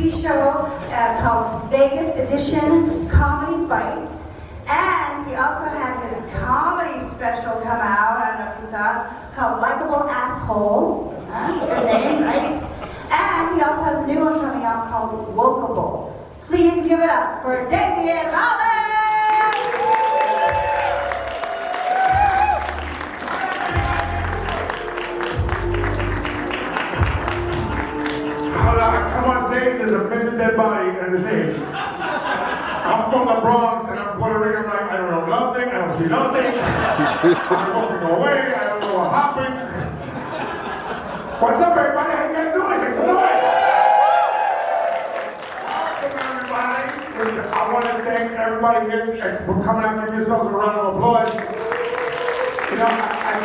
TV show called Vegas Edition Comedy Bites. And he also had his comedy special come out, I don't know if you saw it, called Likeable Asshole. Good name, right? And he also has a new one coming out called Wokeable. Please give it up for DAVIAN VELEZ! I come on stage, there's a midget dead body on the stage. I'm from the Bronx and I'm Puerto Rican. I'm like, I don't know nothing, I don't see nothing. I'm walking away, I don't know what happened. What's up, everybody? How you guys doing? Make some noise! Welcome, everybody. I want to thank everybody here for coming out. Give yourselves a round of applause. You know, I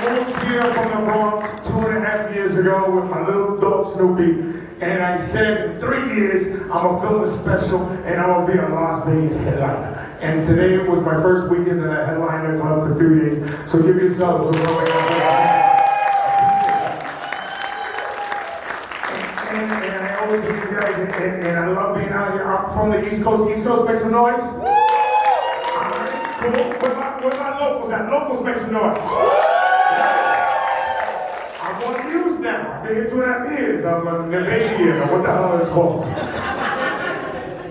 moved here from the Bronx 2.5 years ago with my little dog Snoopy. And I said, in 3 years, I'm gonna film a special and I'm gonna be a Las Vegas headliner. And today was my first weekend that I headlined the club for 3 days. So give yourselves a round of applause. And I always hate you guys, and I love being out here. I'm from the East Coast. East Coast, make some noise. Alright, cool. Where my locals at? Locals, make some noise. I'm on the news now. I've been here 2.5 years. I'm a Nevadian, or what the hell it's called.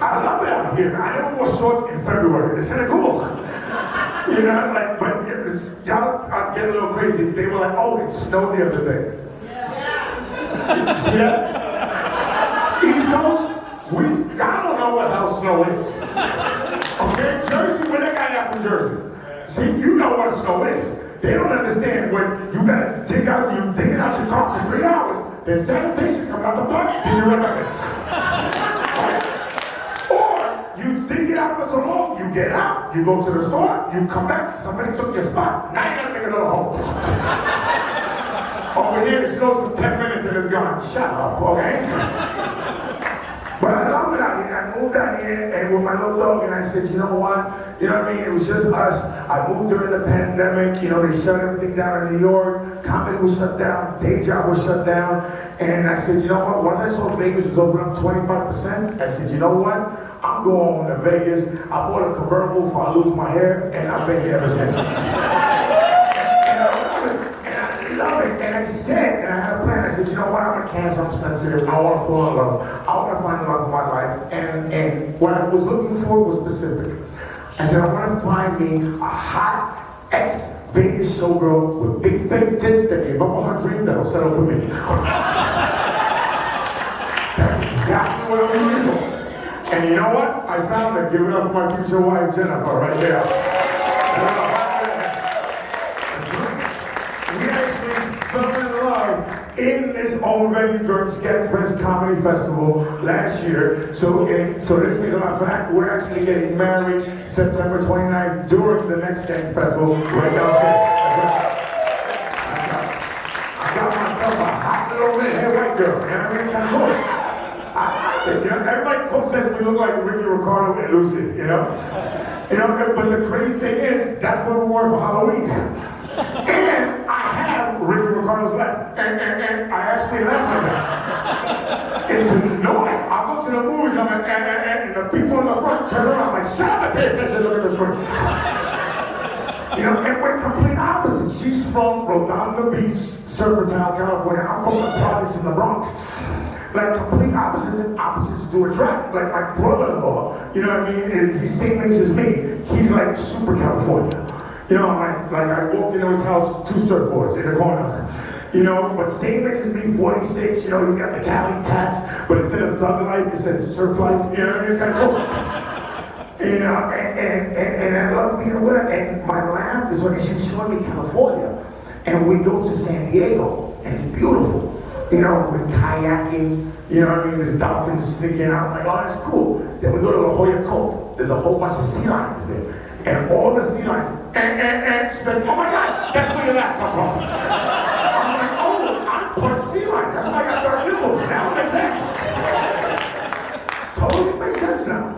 I love it out here. I never wore shorts in February. It's kind of cool. You know, like, but y'all get a little crazy. They were like, oh, it snowed the other day. Yeah. See that? East Coast, I don't know what hell snow is. Okay, Jersey, where that guy got from Jersey? See, you know what snow is. They don't understand when you gotta dig it out your car for 3 hours, then sanitation comes out the bucket, then you run back in. Right? Or you dig it out for so long, you get out, you go to the store, you come back, somebody took your spot, now you gotta make another home. Over here it snows for 10 minutes and it's gone. Shut up, okay? But I love it out here. I moved out here and with my little dog and I said, you know what? You know what I mean? It was just us. I moved during the pandemic. You know, they shut everything down in New York. Comedy was shut down. Day job was shut down. And I said, you know what? Once I saw Vegas was open up 25%, I said, you know what? I'm going to Vegas. I bought a convertible before I lose my hair and I've been here ever since. Love it. And I said, and I had a plan, I said, you know what, I'm a Cancer, I'm sensitive, I want to fall in love, I want to find the love of my life, and what I was looking for was specific. I said, I want to find me a hot ex-Vegas showgirl with big fake tits that gave up on her dream that'll settle for me. That's exactly what I'm looking for. And you know what? I found her. Give it up for my future wife, Jennifer, right there. Fell in love in this old venue during Sketchfest Comedy Festival last year. So this means a lot for that. We're actually getting married September 29th during the next Sketch Festival right downstairs. I got myself a hot little red-haired white girl. You know what I mean? Kind of cool. I think, you know, everybody says we look like Ricky Ricardo and Lucy, you know? But the crazy thing is, that's what we wore for Halloween. And I have Ricky Ricardo's left. And I actually left with that. It's annoying. I go to the movies and the people in the front turn around like, shut up and pay attention, look at the screen. You know, and we're complete opposites. She's from Redondo Beach, Surfer Town, California. I'm from the projects in the Bronx. Like complete opposites and opposites do attract. Like my brother-in-law, you know what I mean? He's same age as me. He's like super California. You know, like I walked into his house, 2 surfboards in the corner. You know, but same age as me, 46, you know, he's got the Cali tats, but instead of thug life, it says surf life, you know what I mean? It's kind of cool. You know, and I love being with her, and my laugh is when she was showing me California, and we go to San Diego, and it's beautiful. You know, we're kayaking, you know what I mean? There's dolphins sneaking out, I'm like, oh, that's cool. Then we go to La Jolla Cove, there's a whole bunch of sea lions there. And all the sea lions, and she said, oh my God, that's where your laugh come from. I'm like, oh, I'm part sea lion, that's why I got dark nipples, now it makes sense. Totally makes sense now.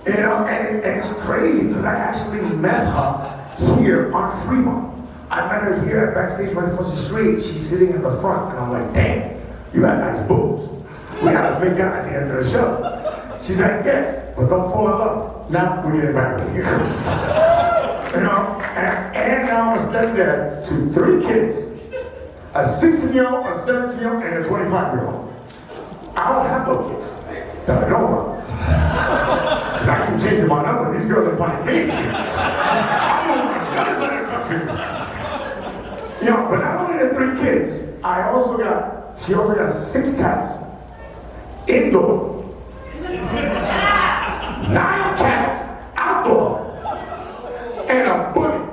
You know, and it's crazy, because I actually met her here on Fremont. I met her here at backstage right across the street. She's sitting in the front, and I'm like, damn, you got nice boobs. We had a big guy at the end of the show. She's like, yeah, but don't fall in love. Now we're getting married. You know, and now I'm a stepdad to 3 kids. A 16-year-old, a 17-year-old, and a 25-year-old. I don't have no kids that I know of. Because I keep changing my number. These girls are finding me. I'm on the other side of the country. You know, but not only the 3 kids, she also got 6 cats. Indoor. 9 cats outdoor. And a bunny.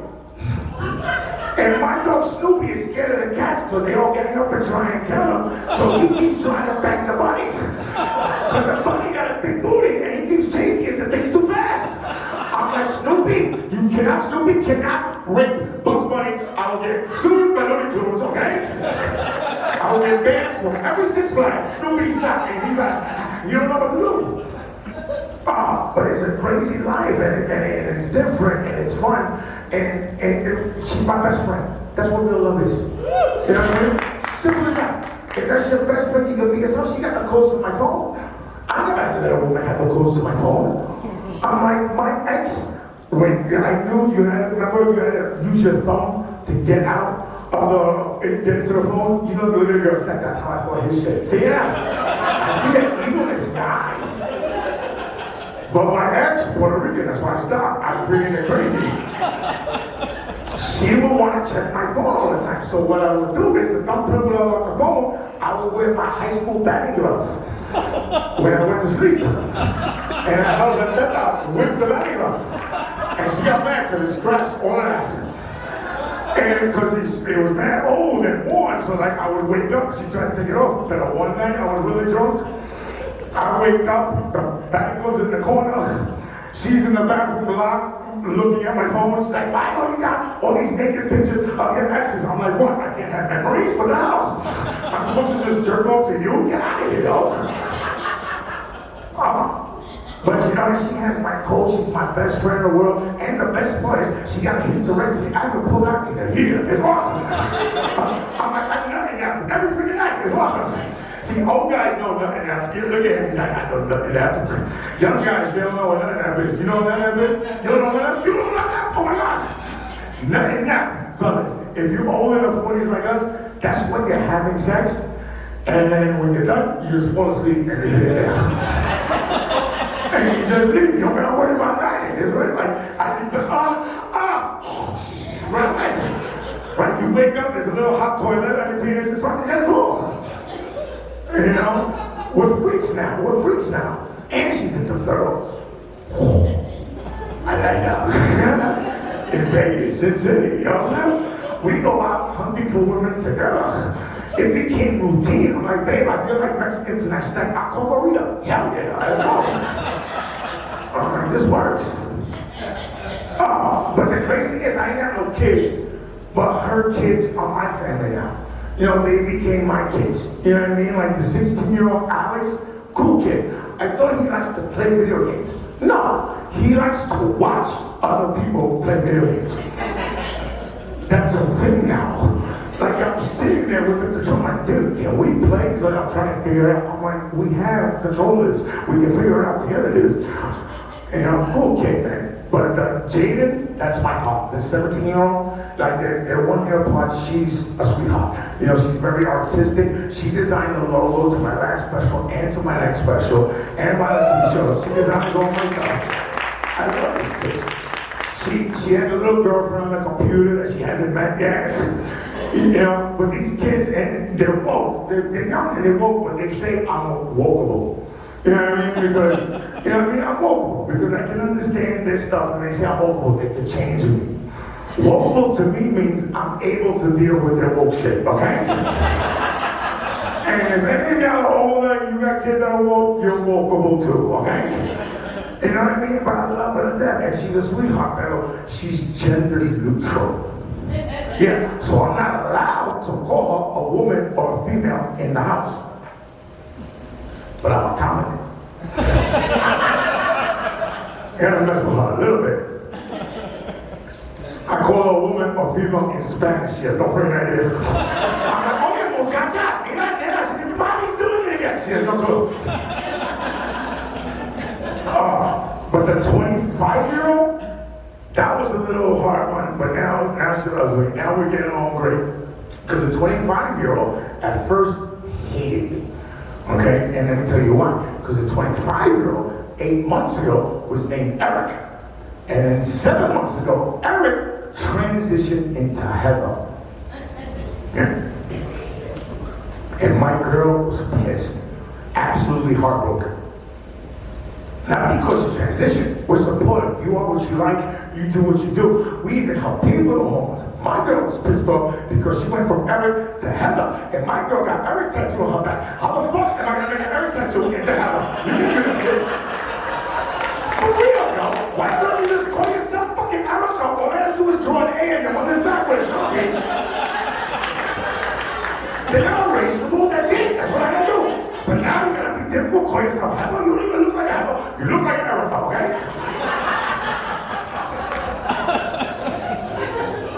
And my dog Snoopy is scared of the cats because they all gang up and try and kill him. So he keeps trying to bang the bunny. Because the bunny got a big booty and he keeps chasing it. The thing's too fast. I'm like, Snoopy cannot rape Bugs Bunny. I will get sued by Looney Tunes, okay? I will get banned from every Six Flags. Snoopy's not, and he's like, you don't know what to do. But it's a crazy life, and it's different, and it's fun, and she's my best friend. That's what real love is. You know what I mean? Simple as that. If that's your best friend, you can be yourself. She got the codes to my phone. I never had a little woman have the codes to my phone. I'm like, my ex, when I knew you had to use your thumb to get out of get into the phone. You know, the little girl, that's how I saw his shit. See that? I see that evilness in your eyes. But my ex, Puerto Rican, that's why I stopped. I'm freaking it crazy. She would want to check my phone all the time. So what I would do is, the thumbprint would on the phone, I would wear my high school batting glove when I went to sleep. And I held her lip out with the batting glove. And she got mad because it scratched all of that. And because it was mad old and worn, so like I would wake up, she tried to take it off. But one night I was really drunk. I wake up, the batting glove's in the corner. She's in the bathroom locked, looking at my phone. She's like, why do you got all these naked pictures of your exes? I'm like, what? I can't have memories? What the hell? I'm supposed to just jerk off to you? Get out of here, yo. But you know, she has my coach, she's my best friend in the world, and the best part is, she got a hysterectomy. I haven't pulled out in a year. It's awesome. I'm nutting out every freaking night. It's awesome. See, old guys know nothing nap. You look at him, he's like, I know nothing nap. Young guys, they don't know what nothing nap is. You know what nothing nap is? You don't know nothing nap? You don't know nothing nap? Oh my God. Nothing nap, fellas. If you're older in the 40s like us, that's when you're having sex. And then when you're done, you just fall asleep and leave it there. And you just leave. You don't gotta worry about nothing. It's right. Like, I think right, you wake up, there's a little hot toilet on your penis, it's fine, you gotta go. You know, we're freaks now. And she's into girls. I like that. It's Vegas, Sin City, yo. We go out hunting for women together. It became routine. I'm like, babe, I feel like Mexicans, and she's like, I call Maria. Hell yeah, let's go. I'm like, this works. But the crazy thing is, I ain't got no kids, but her kids are my family now. You know, they became my kids. You know what I mean? Like the 16-year-old Alex, cool kid. I thought he likes to play video games. No, he likes to watch other people play video games. That's a thing now. Like I'm sitting there with the controller, I'm like, dude, can we play? So I'm trying to figure it out. I'm like, we have controllers. We can figure it out together, dude. And I'm cool kid, man. But Jaden, that's my heart. The 17-year-old, like they're 1 year apart. She's a sweetheart. You know, she's very artistic. She designed the logo to my last special and to my next special and my TV show. She designed it all myself. I love this kid. She has a little girlfriend on the computer that she hasn't met yet. You know, but these kids, and they're woke. They're young and they're woke, but they say I'm wokeable. You know what I mean? Because, you know what I mean? I'm wokeable because I can understand this stuff and they say I'm wokeable. They can change me. Wokeable to me means I'm able to deal with their woke shit, okay? And if any of y'all are older and you got kids that are woke, you're wokeable too, okay? You know what I mean? But I love her to death and she's a sweetheart, pero she's gender neutral. Yeah, so I'm not allowed to call her a woman or a female in the house. But I'm a comic. Gotta mess with her a little bit. I call her a woman or female in Spanish. She has no freaking idea. I'm like, oye, muchacha, mira, nena, mommy's doing it again. She has no clue. But the 25-year-old, that was a little hard one, but now she loves me. Now we're getting along great. Because the 25-year-old at first hated me. Okay, and let me tell you why. Because the 25-year-old 8 months ago was named Eric. And then 7 months ago, Eric transitioned into Heather. Yeah. And my girl was pissed. Absolutely heartbroken. Not because you transition, we're supportive. You are what you like, you do what you do. We even help pay for the homes. My girl was pissed off because she went from Eric to Heather, and my girl got Eric tattoo on her back. How the fuck am I gonna make an Eric tattoo into Heather? You can do this shit. For real, yo. Why don't you just call yourself fucking Eric? All I have to do is draw an A in your mother's back with a Sharpie. They're not erasable, that's it. That's what I gotta do. But now you gotta be difficult, call yourself Heather. You don't even look like a Heather. You look like Erica, okay?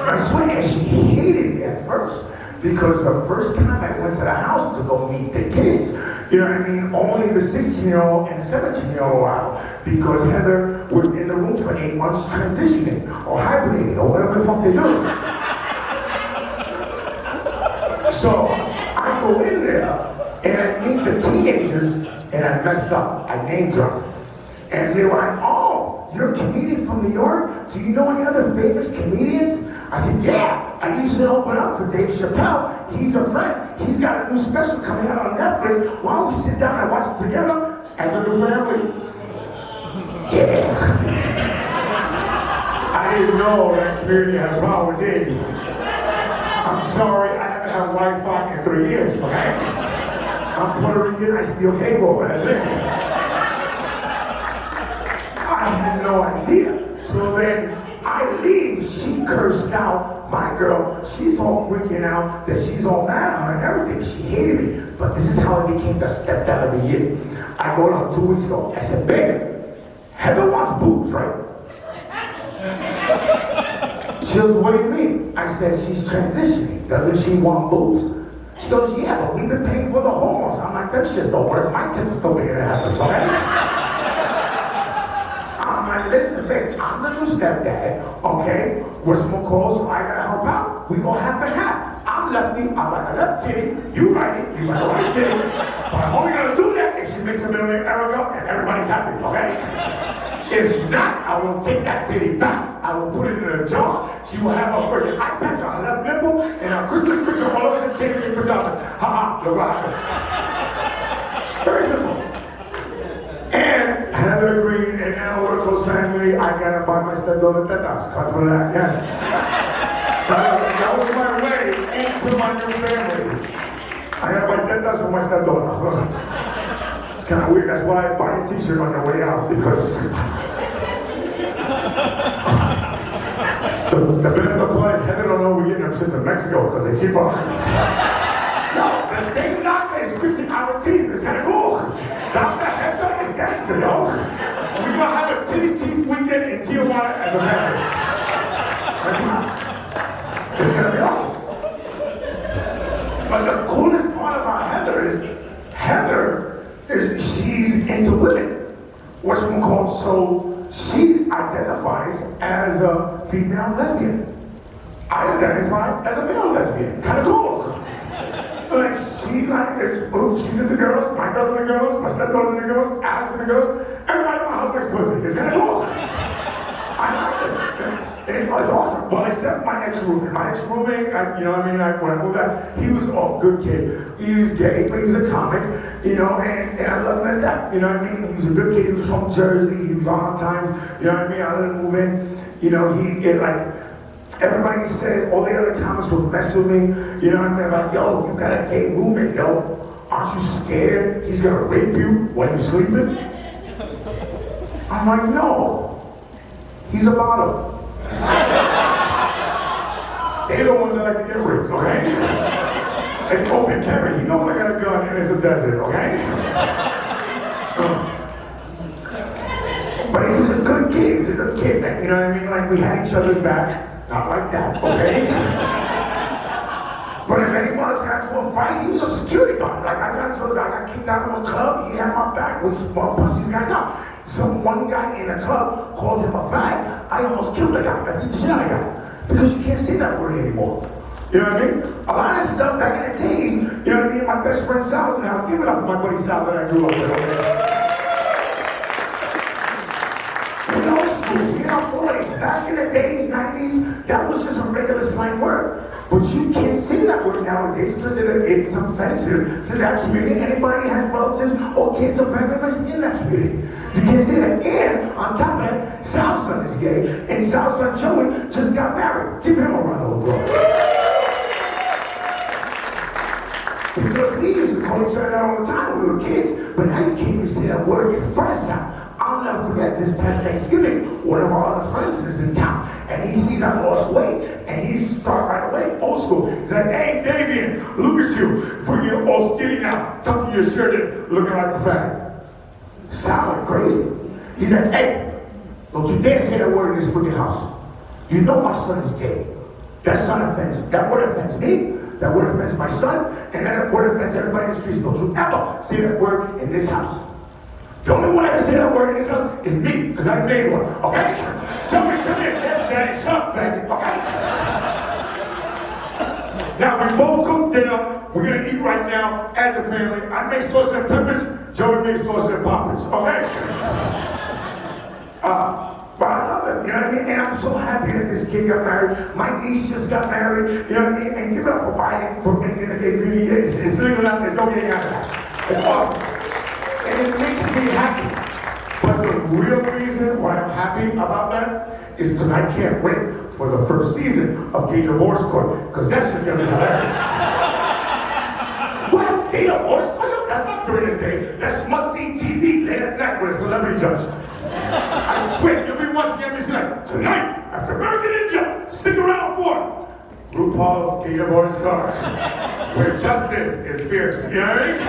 I swear, and she hated me at first. Because the first time I went to the house to go meet the kids, you know what I mean? Only the 16-year-old and 17-year-old were out. Because Heather was in the room for 8 months transitioning or hibernating or whatever the fuck they do. So I go in there and I meet the teenagers and I messed up. I name dropped. And they were like, oh, you're a comedian from New York? Do you know any other famous comedians? I said, yeah. I used to open up for Dave Chappelle. He's a friend. He's got a new special coming out on Netflix. Why don't we sit down and watch it together as a new family? Yeah. I didn't know that community had a problem with Dave. I'm sorry, I haven't had Wi-Fi in 3 years, okay? I'm Puerto Rican, I steal cable, that's it. I had no idea. So then I leave, she cursed out my girl. She's all freaking out that she's all mad at her and everything. She hated me. But this is how I became the stepdad of the year. I go to her 2 weeks ago. I said, babe, Heather wants boobs, right? She goes, what do you mean? I said, she's transitioning. Doesn't she want boobs? She goes, yeah, but we've been paying for the hormones. I'm like, that shit don't work. My tits are still bigger than Heather's, okay? I'm like, listen, babe, I'm the new stepdad, okay? What's more close, so I gotta help out. We go half and half. I'm lefty, I like a left titty, you righty, you like a right titty. But I'm only gonna do that if she makes a middle name Erica and everybody's happy, okay? If not, I will take that titty back. I will put it in a jar. She will have a freaking eye patch on her left nipple and a Christmas picture all over her titty in pajamas. Ha look what happened. Very simple. And Heather agreed, and now we're a close family. I gotta buy my stepdaughter tetas. Cut for that, yes. That was my way into my new family. I gotta buy tetas for my stepdaughter. It's kind of weird. That's why I buy a t-shirt on the way out, because the bit of the play, Heather don't know we're getting them shits in Mexico because they cheap off. Yo, the same doctor is fixing our teeth. It's kind of cool. Dr. Heather is gangster, yo. We're gonna have a titty teeth weekend in Tijuana as a family. It's gonna be awesome. But the coolest part about Heather is she's into women. What's one called? So she identifies as a female lesbian. I identify as a male lesbian. Kind of cool. Like she's into girls, my girls into girls, my stepdaughter's into girls, Alex into girls. Everybody in my house likes pussy. It's kind of cool. I like it. It's awesome. Well, except my ex-roommate. My ex-roommate, you know what I mean? When I moved out, he was a good kid. He was gay, but he was a comic, you know, and I love him at that. You know what I mean? He was a good kid. He was from Jersey. He was on time. You know what I mean? I let him move in. You know, everybody says, all the other comics would mess with me. You know what I mean? Like, yo, you got a gay roommate, yo. Aren't you scared he's gonna rape you while you're sleeping? I'm like, no. He's a bottom. They're the ones that like to get raped, okay? It's open carry. He knows I got a gun and it's a desert, okay? But he was a good kid. He was a good kid, man. You know what I mean? Like, we had each other's back. Not like that, okay? But if any one of us got into a fight, he was a security guard. Like I got kicked out of a club, he had my back, we punched these guys out. One guy in the club called him a fag. I almost killed the guy. I beat the shit out of the guy. Because you can't say that word anymore. You know what I mean? A lot of stuff back in the days, you know what I mean? My best friend Sal's in the house. Give it up for my buddy Sal that I grew up with. We're old school. We in our 40s. Back in the days, 90s, that was just a regular slang word. But you can't say that word nowadays because it's offensive to that community. Anybody has relatives or kids or family members in that community. You can't say that. And on top of that, Sal's son is gay, and Sal's son Joey just got married. Give him a round of applause. Because we used to call each other that all the time when we were kids, but now you can't even say that word in front of Sal. I'll never forget this past Thanksgiving, one of our other friends is in town, and he sees I lost weight, and he started right away, old school. He's like, hey, Davian, look at you. Before you get all skinny now, tucking your shirt in, looking like a fag. Sal went crazy. He's like, hey, don't you dare say that word in this freaking house. You know my son is gay. That word offends me. That word offends my son, and that word offends everybody in the streets. Don't you ever say that word in this house. The only one that can say that word in this house is me, because I made one, okay? Joey, come here. Yes, Daddy, shut up, faggot, okay? Now, we both cook dinner. We're going to eat right now as a family. I make sausage and peppers. Joey makes sausage and poppers, okay? But I love it, you know what I mean? And I'm so happy that this kid got married. My niece just got married, you know what I mean? And give it up for Biden for making the gay community. It's legal out there. There's no getting out of that. It's awesome. And it makes me happy. But the real reason why I'm happy about that is because I can't wait for the first season of Gay Divorce Court, because that's just going to be hilarious. What's Gay Divorce Court? That's not during the day. That's must-see TV late at night with a celebrity judge. I swear, you'll be watching NBC like, tonight, after American Ninja, stick around for RuPaul's Gay Divorce Court, where justice is fierce, you know what I mean?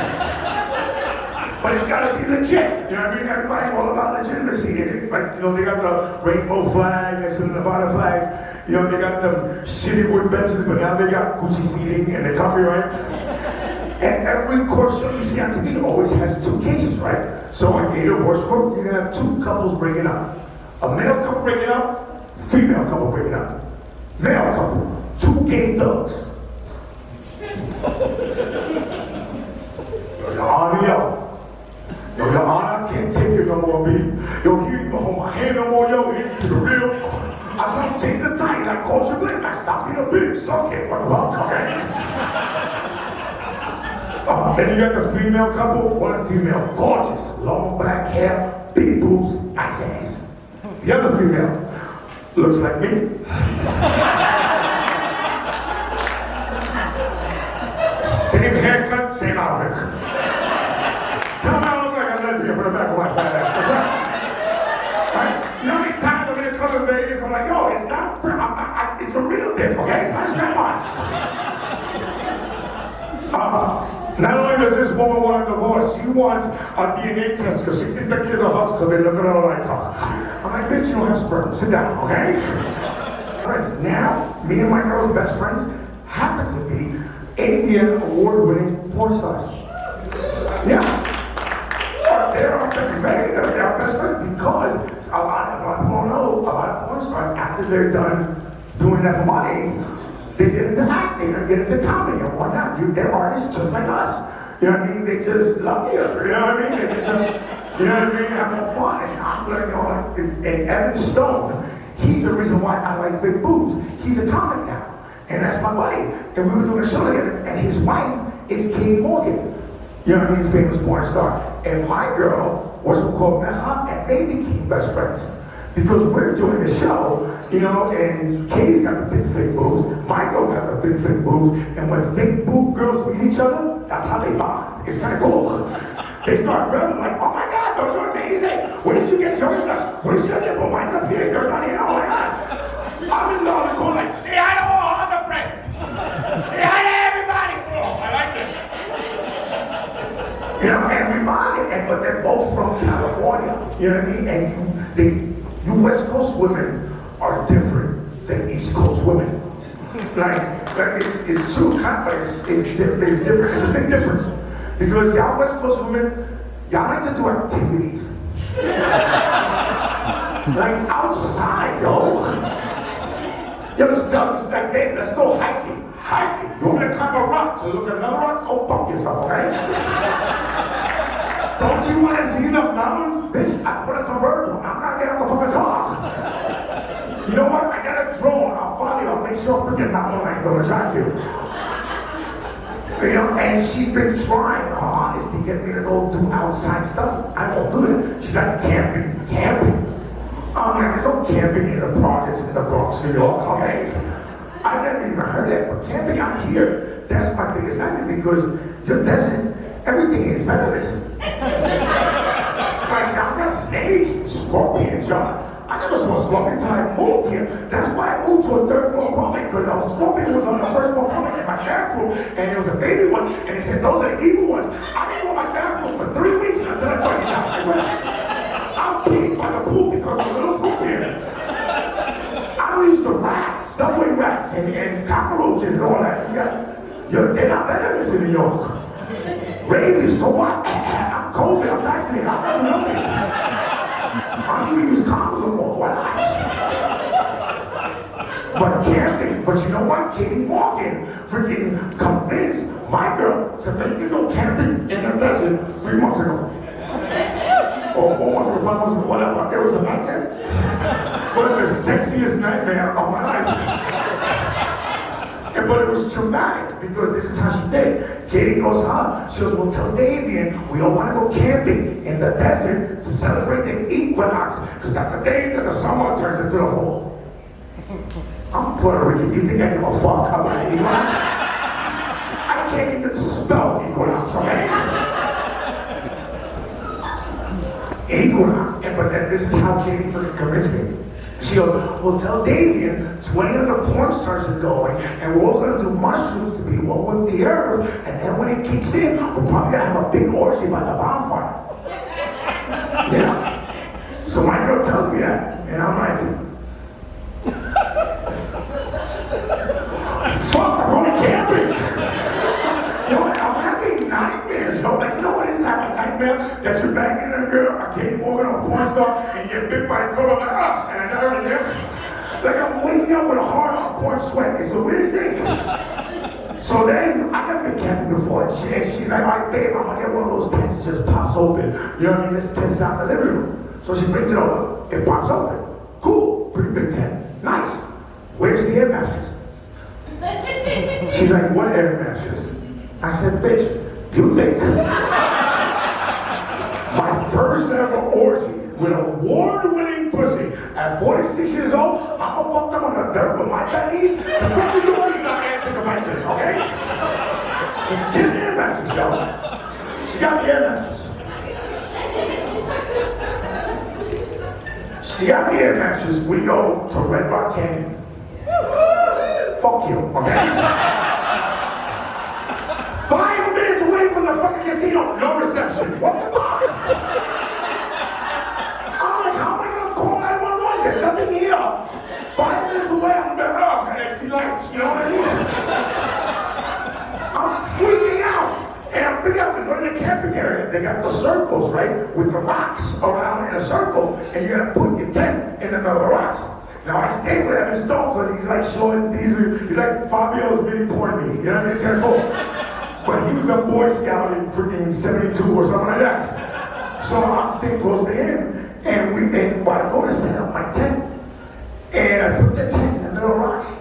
But it's gotta be legit, you know what I mean? Everybody all about legitimacy. And like, you know, they got the rainbow flag next to the Nevada flag. You know, they got the shitty wood benches, but now they got Gucci seating and the copyright. And every court show you see on TV always has two cases, right? So on Gay Divorce Court, you're gonna have two couples breaking up. A male couple breaking up, female couple breaking up. Male couple, two gay thugs. Your Honor, yo, Your Honor, I can't take it no more, B. Yo, you even hold my hand no more, yo, you keep it real. I don't change the time, like culture blend, I stop being a bitch, suck it, what the fuck, okay? Then you got the female couple, one female, gorgeous, long black hair, big boobs, nice ass. The other female looks like me. Same haircut, same outfit. Tell me I look like a lesbian from the back of my fat ass. Right? You know how many times I'm in the club in Vegas, I'm like, yo, it's not, it's a real dick, okay? It's not a strap on. Not only does this woman want a divorce, she wants a DNA test because she thinks the kids are hustlers because they look at her like her. I'm like, bitch, you don't have sperm. Sit down, okay? Friends, now, me and my girl's best friends happen to be AVN award-winning porn stars. Yeah. They're our best friends because a lot of people don't know, a lot of porn stars, after they're done doing that for money, they get into acting or get into comedy and whatnot. They're artists just like us. You know what I mean? They just love you. You know what I mean? They get to, you know what I mean? Have more fun. And I'm like, you know, and Evan Stone, he's the reason why I like fake boobs. He's a comic now. And that's my buddy. And we were doing a show together. And his wife is Katie Morgan. You know what I mean? Famous porn star. And my girl was called Meha, and they became best friends. Because we're doing the show, you know, and Katie's got the big fake boobs, my girl got the big fake boobs, and when fake boob girls meet each other, that's how they bond. It's kind of cool. They start rubbing like, oh my God, those are amazing. Where did you get yours? Like, where's your nipple? Mine's up here, yours on here, oh my God. I'm in the other corner like, say hi to all other friends. Say hi to everybody. Oh, I like this. You know, and we bonded, but they're both from California, you know what I mean? And you West Coast women are different than East Coast women. Like Like, it's true, kind of, it's different. It's a big difference. Because y'all West Coast women, y'all like to do activities. Like outside, yo. Yo, it's like, hey, let's go hiking. Hiking. You want me to climb a rock to look at another rock? Go fuck yourself, okay? Don't you want to see the mountains? Bitch, I put a convertible. I'm not getting out the fucking car. You know what? I got a drone. I'll follow you. I'll make sure I freaking mountain lion don't attack you. You know, and she's been trying her hardest to get me to go do outside stuff. I won't do it. She's like, camping. I'm like, there's no camping in the projects in the Bronx, New York, okay? I've never even heard that, but camping out here, that's my biggest nightmare because your desert, everything is venomous. Like, I got snakes, scorpions, y'all. I never saw a scorpion until I moved here. That's why I moved to a third floor apartment, because a scorpion was on the first floor apartment in my bathroom, and it was a baby one, and they said, those are the evil ones. I didn't go to my bathroom for 3 weeks until I put it down. I swear. I'm peeing by the pool because of a little scorpion. I'm used to rats, subway rats, and cockroaches and all that. They're not venomous in New York. Rabies, so what? I'm COVID, I'm vaccinated, I'm not doing nothing. I don't even use condoms no more, why not? But camping, but you know what? Katie Morgan freaking convinced my girl to make me go camping in the desert 3 months ago. Or 4 months or 5 months or whatever. It was a nightmare. But the sexiest nightmare of my life. But it was traumatic because this is how she did it. Katie goes, she goes, well, tell Davian we all want to go camping in the desert to celebrate the equinox because that's the day that the summer turns into the fall. I'm Puerto Rican. You think I give a fuck about equinox? I can't even spell equinox, okay? Equinox. But then this is how Katie freaking convinced me. She goes, well, tell Davian 20 other porn stars are going, and we're all going to do mushrooms to be one with the earth, and then when it kicks in, we're probably going to have a big orgy by the bonfire. Yeah. So my girl tells me that, and I'm like, fuck, I'm going camping. You know, I'm having nightmares. You know, like, you know what is having a nightmare? That you're banging a girl, I came over on a porn star, and you get bit by a club, I'm like, and I got her in there. Like, I'm waking up with a hard on porn sweat. It's the weirdest thing. So then, I never been camping before, and she's like, all right, babe, I'm gonna get one of those tents that just pops open. You know what I mean? This tent's down in the living room. So she brings it over, it pops open. Cool, pretty big tent, nice. Where's the air mattress? She's like, what air mattress? I said, bitch, you think my first ever orgy with award-winning pussy at 46 years old, I'm gonna fuck them on the dirt with my bennies to 50 degrees not answer the question, okay? Get the air mattress, yo. She got the air mattress. She got the air mattress. We go to Red Rock Canyon. Fuck you, okay? 5 minutes away from the fucking casino, no reception. What the fuck? I'm like, how am I gonna call 911? There's nothing here. 5 minutes away, I'm better off, and I see lights, you know what I mean? I'm freaking out. And I'm thinking I'm gonna go to the camping area. They got the circles, right? With the rocks around in a circle, and you're gonna put your tent in the middle of the rocks. Now I stayed with him in Stone because he's like showing these, he's like Fabio's mini porn me. You know what I mean? It's kind of cool. But he was a Boy Scout in freaking 72 or something like that. So I'm staying close to him, and I go to set up my tent, and I put the tent in the middle of rocks.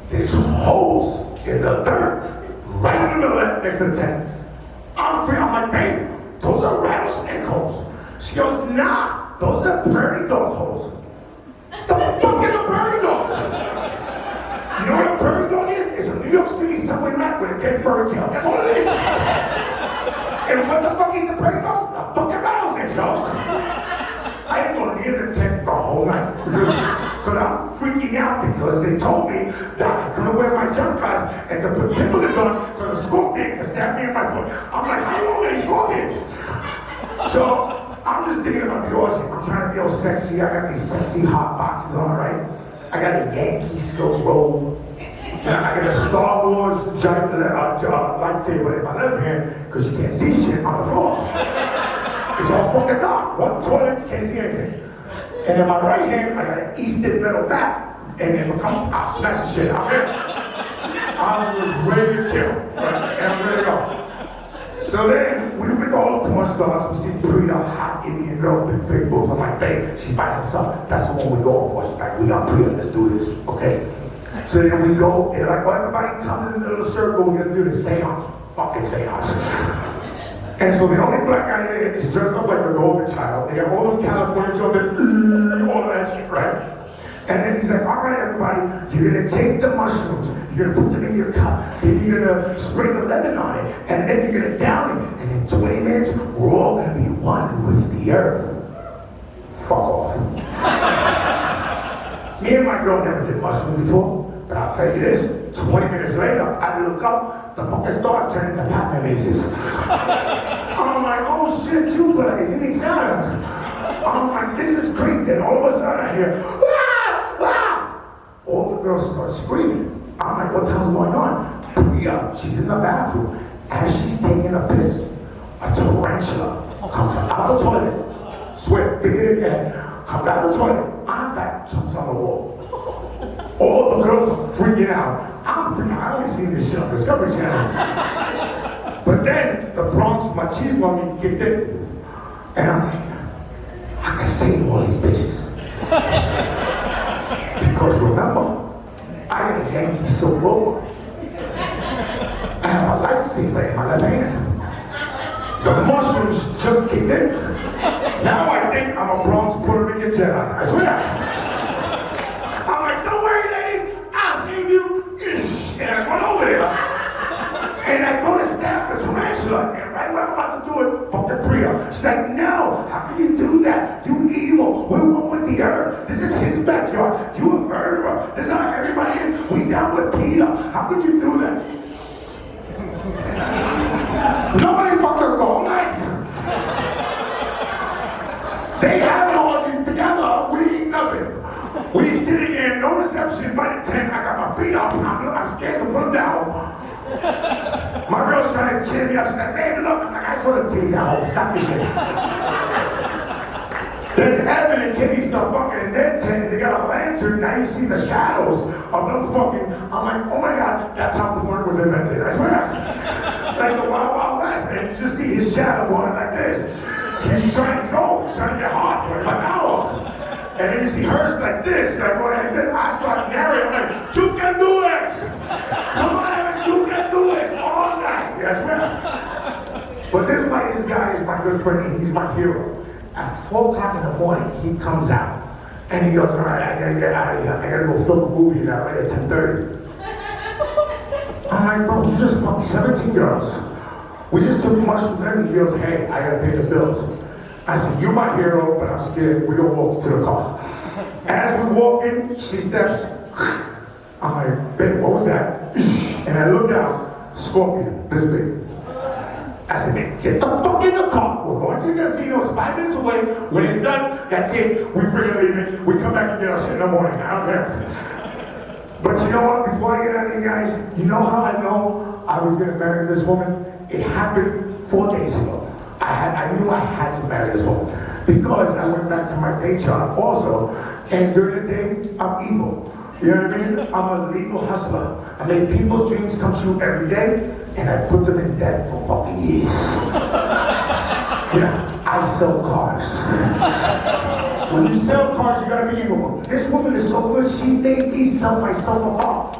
There's holes in the dirt, right in the middle of that, next to the tent. I'm like, babe, those are rattlesnake holes. She goes, nah, those are prairie dog holes. The fuck is a prairie dog? You know what a prairie dog is? It's a New York City subway rat with a gay furry tail. That's all it is. And what the fuck is the prairie dogs? A fucking rattlesnake, y'all. I didn't go near the tent the whole night because I'm freaking out because they told me that I couldn't wear my jump class and to put Timberlands on because a scorpion could stab me in my foot. I'm like, how long are these scorpions? So I'm just thinking about the orgy. I'm trying to be all sexy. I got these sexy hot boxes on, right? I got a Yankee silk robe. I got a Star Wars giant lightsaber in my left hand because you can't see shit on the floor. It's all fucking dark. One toilet, you can't see anything. And in my right hand, I got an Eastern metal bat. And then I'll smash the shit out there. I was ready to kill. And I'm ready to go. So then, we with all the porn stars, we see Priya, hot Indian girl, big fake boobs. I'm like, babe, she's by herself. That's the one we go for. She's like, we got Priya, let's do this, okay? So then we go, and like, well, everybody come in the middle of the circle, we're gonna do this seance. Fucking seance. And so the only black guy there is dressed up like the golden child. They got all the California children, all of that shit, right? And then he's like, all right, everybody, you're gonna take the mushrooms, you're gonna put them in your cup, then you're gonna spray the lemon on it, and then you're gonna down it, and in 20 minutes, we're all gonna be one with the earth. Fuck off. Me and my girl never did mushrooms before, but I'll tell you this, 20 minutes later, I look up, the fucking stars turn into Pac-Man mazes. I'm like, oh shit, Jupiter is in each other. I'm like, this is crazy. Then all of a sudden I hear, ah, ah! All the girls start screaming. I'm like, what the hell's going on? Priya, she's in the bathroom. As she's taking a piss, a tarantula comes out of the toilet, swear, bigger than your head, comes out of the toilet, I'm back, jumps on the wall. All the girls are freaking out. I'm freaking out. I only seen this shit on Discovery Channel. But then the Bronx machismo me kicked in. And I'm like, I can save all these bitches. Because remember, I got a Yankee silk roller. I have a lightsaber in my left hand. The mushrooms just kicked in. Now I think I'm a Bronx Puerto Rican Jedi. I swear. I'm like, don't worry, ladies, I'll save you. And I run over there. And I go to stab the tarantula, and right when I'm about to do it, fucking Priya. She's like, no, how can you do that? You evil. We're one with the earth. This is his backyard. You a murderer. This is how everybody is. We down with Peter. How could you do that? Nobody fucked us all night. They have it all these together. We eat nothing. We sitting in, no reception by the tent. I got my feet up. I'm scared to put them down. My girl's trying to cheer me up. She's like, babe, look. I'm like, I saw the titties at home. Stop this shit. Then Evan and Katie start fucking in their tent, and they got a lantern. Now you see the shadows of them fucking. I'm like, oh my God, that's how porn was invented. I swear. Like the Wild Wild West. And you just see his shadow going like this. He's trying to get hard for an hour. And then you see hers like this, like going like this. I start narrating. I'm like, you can do it. Come on, Evan, you can do it all night. I swear. But this guy is my good friend. He's my hero. At 4 o'clock in the morning, he comes out. And he goes, all right, I gotta get out of here. I gotta go film a movie in LA at 10:30. I'm like, bro, you just fucked 17 girls. We just took mushrooms and he goes, hey, I gotta pay the bills. I said, you're my hero, but I'm scared. We're gonna walk to the car. As we walk in, she steps. I'm like, babe, what was that? And I look down, scorpion, this big. I said, man, get the fuck in the car. We're going to the casino. It's 5 minutes away. When it's done, that's it. We freaking leave it. We come back and get our shit in the morning. I don't care. But you know what? Before I get out of here, guys, you know how I know I was going to marry this woman? It happened 4 days ago. I knew I had to marry this woman because I went back to my day job also, and during the day, I'm evil. You know what I mean? I'm a legal hustler. I make people's dreams come true every day, and I put them in debt for fucking years. Yeah, I sell cars. When you sell cars, you gotta be evil. This woman is so good, she made me sell myself a car.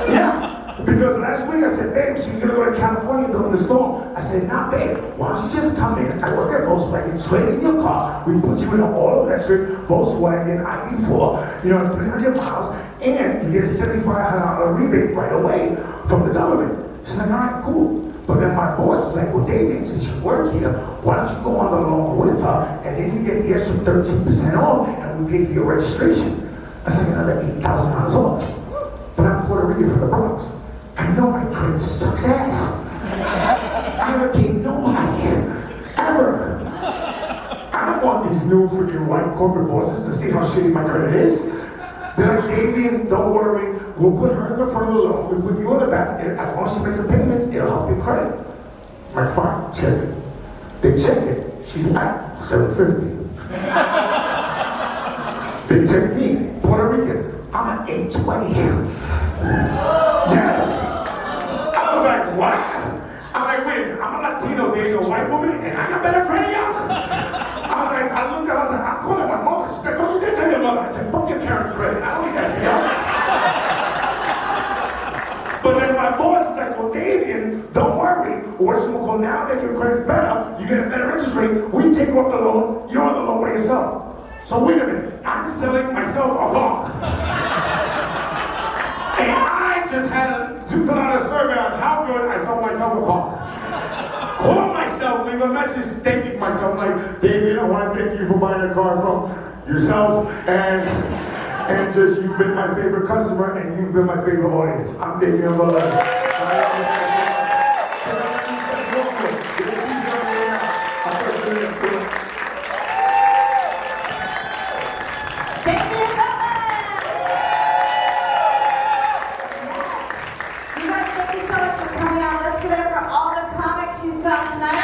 Yeah. Because last week I said, babe, she's gonna go to California during the storm. I said, nah, babe, why don't you just come in? I work at Volkswagen, trade in your car. We put you in an all-electric Volkswagen ID4, 300 miles, and you get a $7,500 rebate right away from the government. She's like, all right, cool. But then my boss is like, well, David, since you work here, why don't you go on the loan with her, and then you get the extra 13% off, and we pay for your registration. That's like another $8,000 off. But I'm Puerto Rican from the Bronx. I know my credit sucks ass. I haven't paid nobody, ever. I don't want these new freaking white corporate bosses to see how shitty my credit is. They're like, Davian, don't worry, we'll put her in the front of the loan, we put you in the back, and as long as she makes the payments, it'll help your credit. I'm like, fine, check it. They check it, she's at $750. They check me, Puerto Rican, I'm at $820. Yes! I was like, what? I'm like, wait, I'm a Latino dating a white woman, and I got better credit, y'all? I'm like, I looked at her, I was like, I'm calling my mother. She's like, don't you dare tell your mother. I said, fuck your parent credit. I don't need that shit, y'all. But then my boss is like, well, Davian, don't worry. What's going to call now that your credit's better, you get a better interest rate, we take off the loan, you're on the loan by yourself. So wait a minute, I'm selling myself a car. And I just had to fill out a survey on how good I sold myself a car. Call myself, leave a message thanking myself, like, Davian, I want to thank you for buying a car from yourself, and just, you've been my favorite customer, and you've been my favorite audience. I'm Davian Velez. Davian Velez! You guys, thank you so much for coming out. Let's give it up for all the comics you saw tonight.